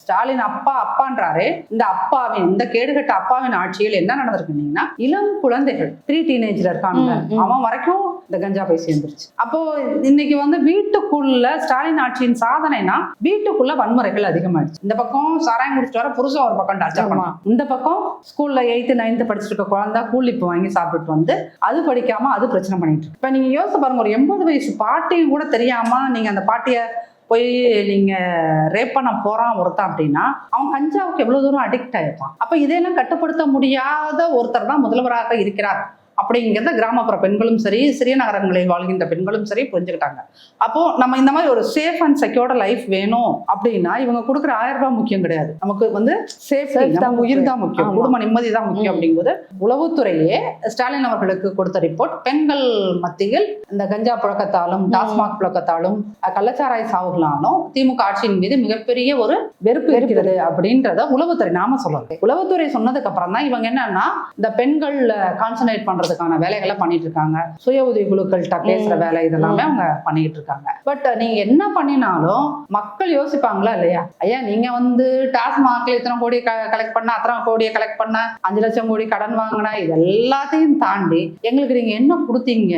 ஸ்டாலின் அப்பா அப்பான்றாரே, இந்த அப்பாவின் இந்த கேடுகட்ட அப்பாவின் ஆட்சியில் என்ன நடந்திருக்குன்னா, இளம் குழந்தைகள் 3 டீனேஜ்ல இருக்காங்க, அவன் வரைக்கும் இந்த கஞ்சா போய் சேர்ந்துருச்சு. அப்போ இன்னைக்கு வீட்டுக்குள்ள ஸ்டாலின் ஆட்சியின் சாதனைனா வீட்டுக்குள்ள வன்முறைகள் அதிகமாயிடுச்சு. இந்த பக்கம் சாராயம் குடிச்சிட்டு வர புருஷன் ஒரு பக்கம் டார்ச்சர் பண்ணுவான், இந்த பக்கம் ஸ்கூல்ல 8th 9th படிச்சுட்டு இருக்க குழந்தை கூலிப்பு வாங்கி சாப்பிட்டுட்டு அது படிக்காம அது பிரச்சனை பண்ணிட்டு இருக்கு. இப்ப நீங்க யோசிச்சு பாருங்க, ஒரு 80 வயசு பாட்டியும் கூட தெரியாம நீங்க அந்த பாட்டிய போய் நீங்க ரேப் பண்ண போறான் ஒருத்தன் அப்படின்னா, அவன் கஞ்சாவுக்கு எவ்வளவு தூரம் அடிக்ட் ஆயிருப்பான். அப்ப இதையெல்லாம் கட்டுப்படுத்த முடியாத ஒருத்தர் தான் முதல்வராக இருக்கிறார் அப்படிங்கிறத கிராமப்புற பெண்களும் சரி, சிறிய நகரங்களில் வாழ்கின்ற பெண்களும் சரி புரிஞ்சுக்கிட்டாங்க. அப்போ நம்ம இந்த மாதிரி ஒரு சேஃப் அண்ட் செக்யூர்ட் லைஃப் வேணும் அப்படின்னா இவங்க கொடுக்குற 1000 ரூபாய் முக்கியம் கிடையாது, நமக்கு சேஃப்டி, நம்ம உயிர் தான் முக்கியம், குடும்ப நிம்மதி தான் முக்கியம். அப்படிங்கும்போது உளவுத்துறையே ஸ்டாலின் அவர்களுக்கு கொடுத்த ரிப்போர்ட், பெண்கள் மத்தியில் இந்த கஞ்சா புழக்கத்தாலும் டாஸ்மாக் புழக்கத்தாலும் கள்ளச்சாராய சாவுகளாலும் திமுக ஆட்சியின் மீது மிகப்பெரிய ஒரு வெறுப்பு இருக்கிறது அப்படின்றத உளவுத்துறை நாம சொல்லல. உளவுத்துறை சொன்னதுக்கு அப்புறம் தான் இவங்க என்னன்னா இந்த பெண்கள் கான்சன்ட்ரேட் பண்றது வேலைகளை பண்ணிட்டு இருக்காங்க, சுய உதவி குழுக்கள்கிட்ட பேசுற வேலை இதெல்லாமே அவங்க பண்ணிட்டு இருக்காங்க. பட் நீங்க என்ன பண்ணினாலும் மக்கள் யோசிப்பாங்களா இல்லையா? ஐயா நீங்க டாஸ்மாக்ல இத்தனை கோடி கலெக்ட் பண்ண, அத்தனை கோடியை கலெக்ட் பண்ண, 5 லட்சம் கோடி கடன் வாங்கின, இது எல்லாத்தையும் தாண்டி எங்களுக்கு நீங்க என்ன கொடுத்தீங்க?